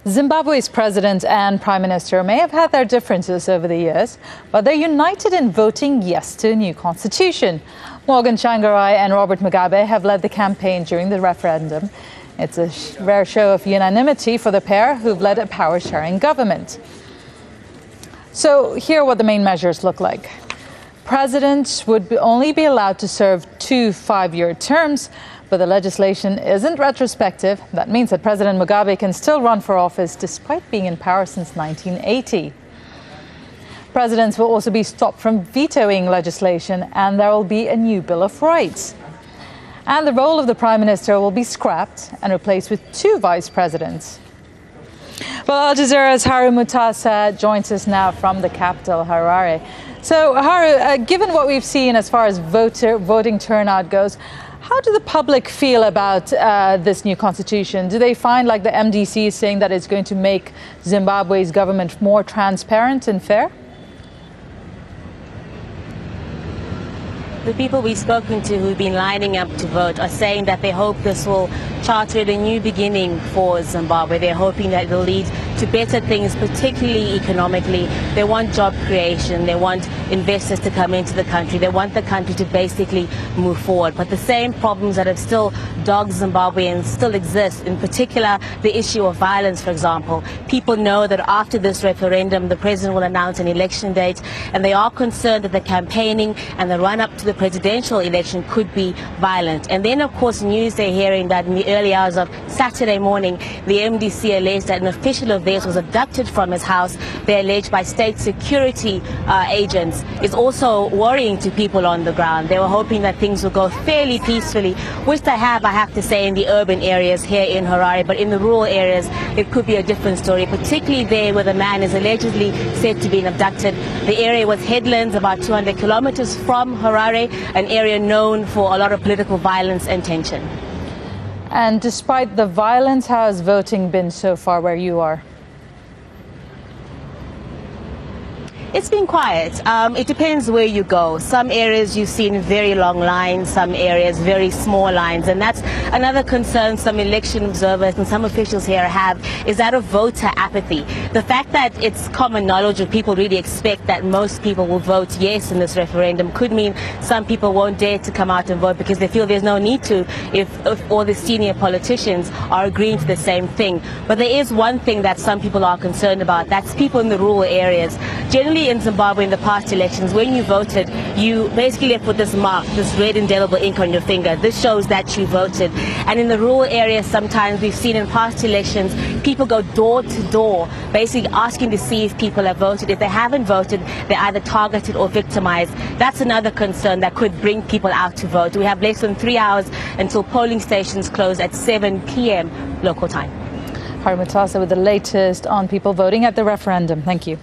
Zimbabwe's president and prime minister may have had their differences over the years, but they're united in voting yes to a new constitution. Morgan Tsvangirai and Robert Mugabe have led the campaign during the referendum. It's a rare show of unanimity for the pair who've led a power-sharing government. So here are what the main measures look like. Presidents would only be allowed to serve 2 5-year terms, but the legislation isn't retrospective. That means that President Mugabe can still run for office despite being in power since 1980. Presidents will also be stopped from vetoing legislation, and there will be a new Bill of Rights. And the role of the Prime Minister will be scrapped and replaced with 2 vice presidents. Well, Al Jazeera's Haru Mutasa joins us now from the capital, Harare. So, Haru, given what we've seen as far as voting turnout goes, how do the public feel about this new constitution? Do they find, like the MDC is saying, that it's going to make Zimbabwe's government more transparent and fair? The people we've spoken to who've been lining up to vote are saying that they hope this will charter a new beginning for Zimbabwe. They're hoping that it'll lead to better things, particularly economically. They want job creation. They want investors to come into the country. They want the country to basically move forward. But the same problems that have still dogged Zimbabweans still exist, in particular the issue of violence, for example. People know that after this referendum, the president will announce an election date, and they are concerned that the campaigning and the run-up to the presidential election could be violent. And then, of course, news they're hearing that in the early hours of Saturday morning, the MDC alleged that an official of theirs was abducted from his house. They're alleged by state security agents. It's also worrying to people on the ground. They were hoping that things would go fairly peacefully, which they have, I have to say, in the urban areas here in Harare. But in the rural areas, it could be a different story, particularly there where the man is allegedly said to be abducted. The area was headlands, about 200 kilometers from Harare, an area known for a lot of political violence and tension. And despite the violence, how has voting been so far where you are? It's been quiet. It depends where you go. Some areas you've seen very long lines, some areas very small lines, and that's another concern some election observers and some officials here have, is that of voter apathy. The fact that it's common knowledge of people really expect that most people will vote yes in this referendum could mean some people won't dare to come out and vote because they feel there's no need to if all the senior politicians are agreeing to the same thing. But there is one thing that some people are concerned about. That's people in the rural areas. Generally in Zimbabwe in the past elections, when you voted, you basically left with this mark, this red indelible ink on your finger. This shows that you voted. And in the rural areas, sometimes we've seen in past elections, people go door to door, basically asking to see if people have voted. If they haven't voted, they're either targeted or victimized. That's another concern that could bring people out to vote. We have less than 3 hours until polling stations close at 7 p.m. local time. Haru Mutasa with the latest on people voting at the referendum. Thank you.